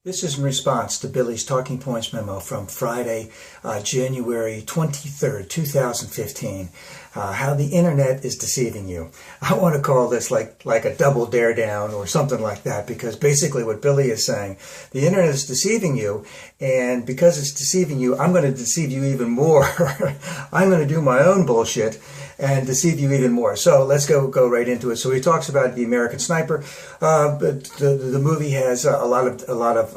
This is in response to Billy's Talking Points memo from Friday, January 23rd, 2015, how the internet is deceiving you. I want to call this like a double dare down or something like that, because basically what Billy is saying, the internet is deceiving you, and because it's deceiving you, I'm going to deceive you even more. I'm going to do my own bullshit and deceive you even more. So let's go right into it. So he talks about The American Sniper. But the movie has a lot of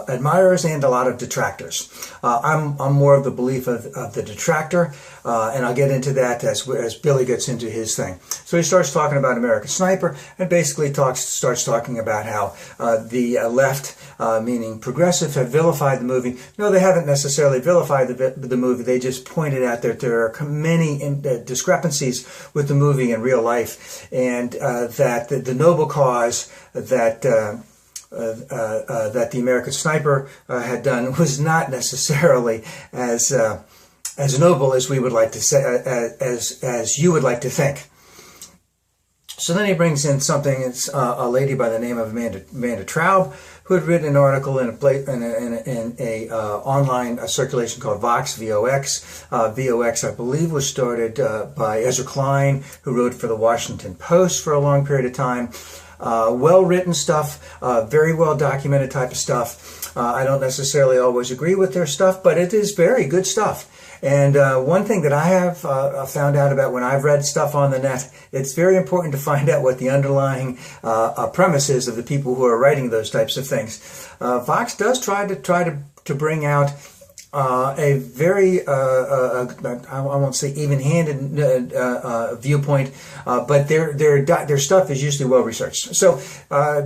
admirers and a lot of detractors. I'm more of the belief of the detractor, and I'll get into that as Billy gets into his thing. So he starts talking about American Sniper, and basically starts talking about how the left, meaning progressive, have vilified the movie. No, they haven't necessarily vilified the movie. They just pointed out that there are many discrepancies with the movie in real life, and that the noble cause that the American Sniper had done was not necessarily as noble as we would like to say, as you would like to think. So then he brings in something. It's a lady by the name of Amanda Traub, who had written an article in a online circulation called Vox, VOX. VOX, I believe, was started by Ezra Klein, who wrote for the Washington Post for a long period of time. Well-written stuff, very well-documented type of stuff. I don't necessarily always agree with their stuff, but it is very good stuff. And one thing that I have found out about when I've read stuff on the net, it's very important to find out what the underlying premise is of the people who are writing those types of things. Vox does try to bring out a very, I won't say even-handed viewpoint, but their stuff is usually well-researched. So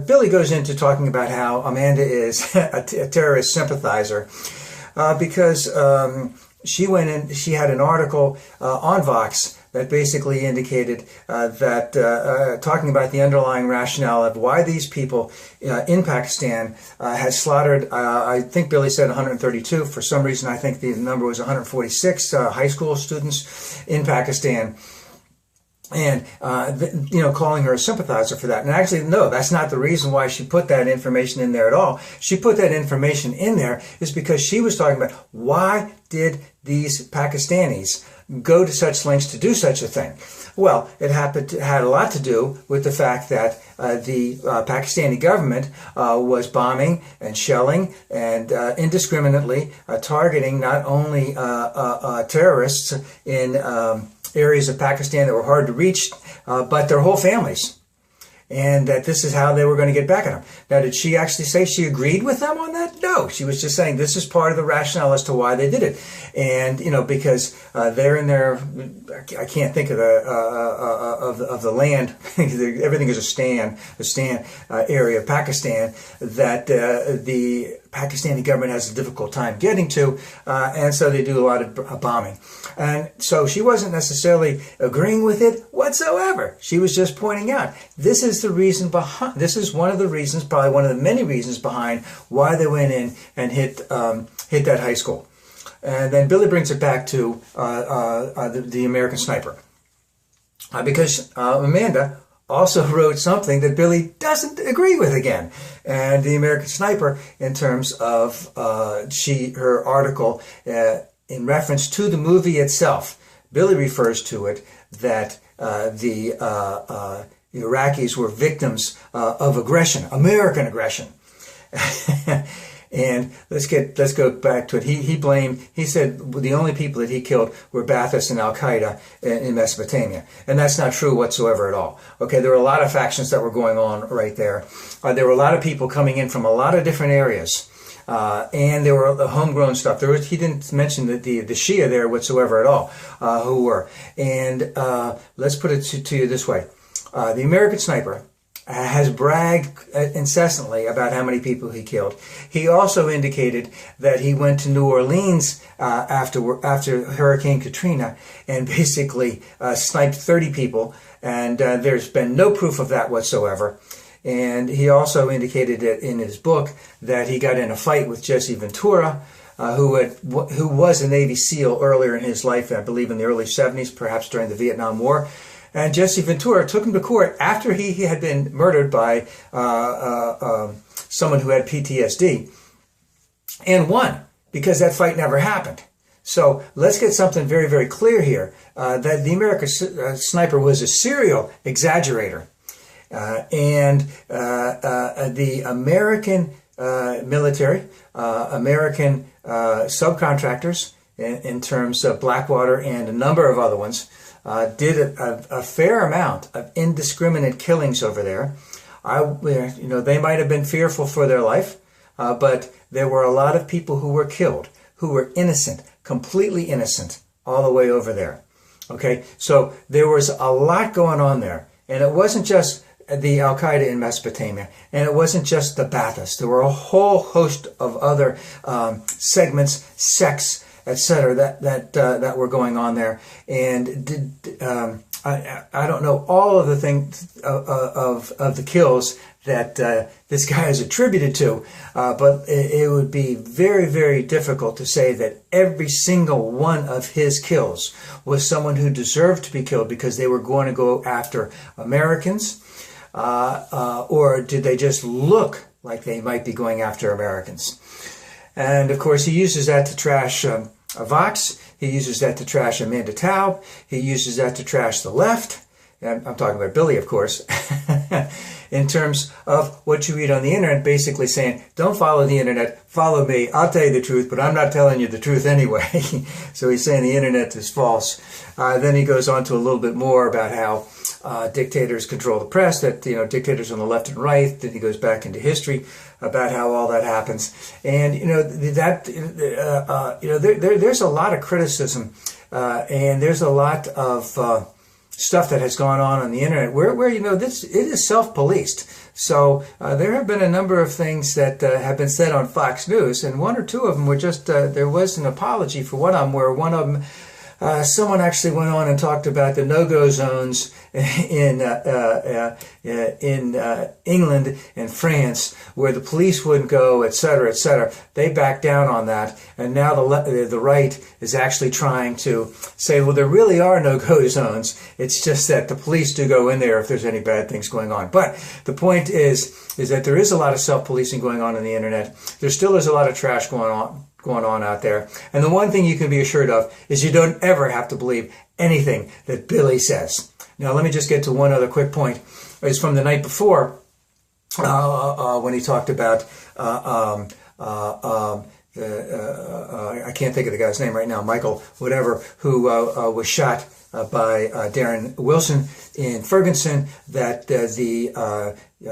Billy goes into talking about how Amanda is a terrorist sympathizer because she went in. She had an article on Vox that basically indicated that talking about the underlying rationale of why these people in Pakistan had slaughtered, I think Billy said 132. For some reason, I think the number was 146 high school students in Pakistan. And, calling her a sympathizer for that. And actually, no, that's not the reason why she put that information in there at all. She put that information in there is because she was talking about why did these Pakistanis go to such lengths to do such a thing. Well, it had a lot to do with the fact that the Pakistani government was bombing and shelling and indiscriminately targeting not only terrorists in areas of Pakistan that were hard to reach, but their whole families. And that this is how they were going to get back at them. Now, did she actually say she agreed with them on that? No, she was just saying this is part of the rationale as to why they did it. And, because they're in their, I can't think of the land, everything is a stan area of Pakistan that the Pakistani government has a difficult time getting to, and so they do a lot of bombing. And so she wasn't necessarily agreeing with it whatsoever. She was just pointing out this is the reason behind. This is one of the reasons, probably one of the many reasons behind why they went in and hit that high school. And then Billy brings it back to the American Sniper, because Amanda also wrote something that Billy doesn't agree with again. And the American Sniper, in terms of her article in reference to the movie itself, Billy refers to it that the Iraqis were victims of aggression, American aggression. And let's go back to it. He said the only people that he killed were Ba'athist and Al-Qaeda in Mesopotamia. And that's not true whatsoever at all. Okay, there were a lot of factions that were going on right there. There were a lot of people coming in from a lot of different areas. And there were homegrown stuff. He didn't mention the Shia there whatsoever at all, who were. And let's put it to you this way. The American Sniper has bragged incessantly about how many people he killed. He also indicated that he went to New Orleans after Hurricane Katrina and basically sniped 30 people, and there's been no proof of that whatsoever. And he also indicated in his book that he got in a fight with Jesse Ventura, who was a Navy SEAL earlier in his life, I believe in the early 70s, perhaps during the Vietnam War. And Jesse Ventura took him to court after he had been murdered by someone who had PTSD, and won because that fight never happened. So let's get something very, very clear here, that the American sniper was a serial exaggerator. And the American military, American subcontractors, in terms of Blackwater and a number of other ones, did a fair amount of indiscriminate killings over there. They might have been fearful for their life, but there were a lot of people who were killed, who were innocent, completely innocent, all the way over there. Okay, so there was a lot going on there, and it wasn't just the Al-Qaeda in Mesopotamia, and it wasn't just the Ba'athists. There were a whole host of other segments, sects, etc., that were going on there, and I don't know all of the things of the kills that this guy is attributed to, but it would be very, very difficult to say that every single one of his kills was someone who deserved to be killed because they were going to go after Americans, or did they just look like they might be going after Americans? And of course, he uses that to trash Vox. He uses that to trash Amanda Taub. He uses that to trash the left. And I'm talking about Billy, of course, in terms of what you read on the internet, basically saying, don't follow the internet, follow me. I'll tell you the truth, but I'm not telling you the truth anyway. So he's saying the internet is false. Then he goes on to a little bit more about how dictators control the press, that, dictators on the left and right. Then he goes back into history about how all that happens. And, there's a lot of criticism, and there's a lot of stuff that has gone on the internet where it is self-policed. So there have been a number of things that have been said on Fox News, and one or two of them were just, there was an apology for one of them, where one of them, someone actually went on and talked about the no-go zones in England and France, where the police wouldn't go, et cetera, et cetera. They backed down on that, and now the right is actually trying to say, well, there really are no-go zones. It's just that the police do go in there if there's any bad things going on. But the point is that there is a lot of self-policing going on the internet. There still is a lot of trash going on out there. And the one thing you can be assured of is you don't ever have to believe anything that Billy says. Now, let me just get to one other quick point. It's from the night before, when he talked about, I can't think of the guy's name right now, Michael, whatever, who was shot by Darren Wilson in Ferguson, that the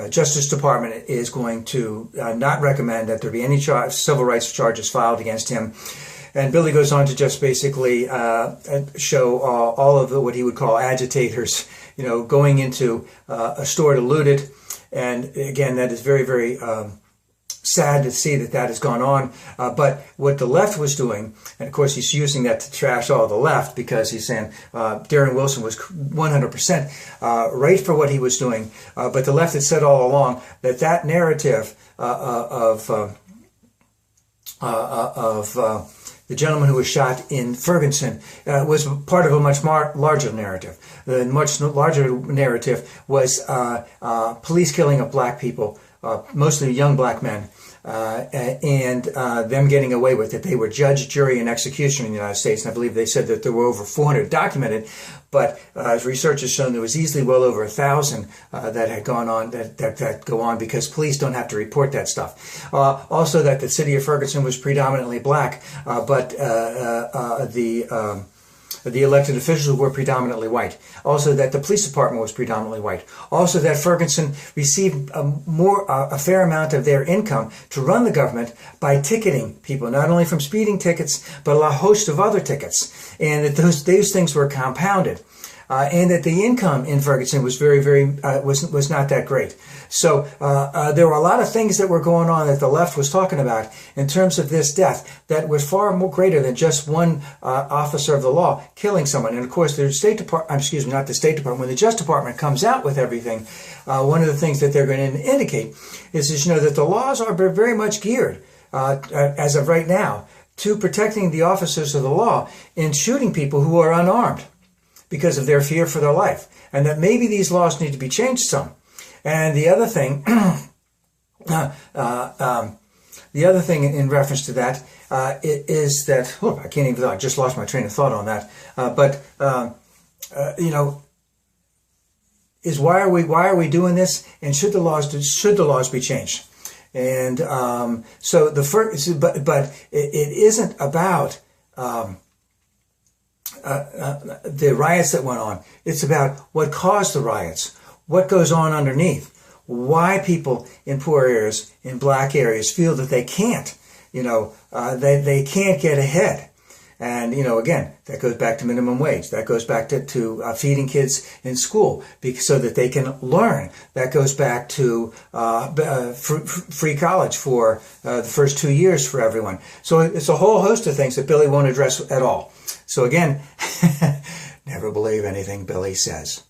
Justice Department is going to not recommend that there be any civil rights charges filed against him. And Billy goes on to just basically show all of what he would call agitators, going into a store to loot it. And again, that is very, very sad to see that has gone on. But what the left was doing, and of course he's using that to trash all the left, because he's saying Darren Wilson was 100% right for what he was doing. But the left had said all along that narrative of the gentleman who was shot in Ferguson was part of a much larger narrative. The much larger narrative was police killing of black people, mostly young black men, and them getting away with it. They were judge, jury, and executioner in the United States, and I believe they said that there were over 400 documented, but as research has shown, there was easily well over 1,000 that had gone on, that go on, because police don't have to report that stuff. Also, that the city of Ferguson was predominantly black, but the elected officials were predominantly white. Also, that the police department was predominantly white. Also, that Ferguson received a fair amount of their income to run the government by ticketing people, not only from speeding tickets, but a host of other tickets. And that those things were compounded. And that the income in Ferguson was very, very, was not that great. So there were a lot of things that were going on that the left was talking about in terms of this death that was far more greater than just one officer of the law killing someone. And of course, the State Department, not the State Department, when the Justice Department comes out with everything, one of the things that they're going to indicate is that the laws are very much geared, as of right now, to protecting the officers of the law in shooting people who are unarmed, because of their fear for their life, and that maybe these laws need to be changed some. And the other thing The other thing in reference to that is that, I can't even, I just lost my train of thought on that. Is why are we doing this? And should the laws be changed? And so the first, but it isn't about the riots that went on. It's about what caused the riots, what goes on underneath, why people in poor areas, in black areas, feel that they can't, they can't get ahead. And, again, that goes back to minimum wage. That goes back to feeding kids in school so that they can learn. That goes back to free college for the first 2 years for everyone. So it's a whole host of things that Billy won't address at all. So again, never believe anything Billy says.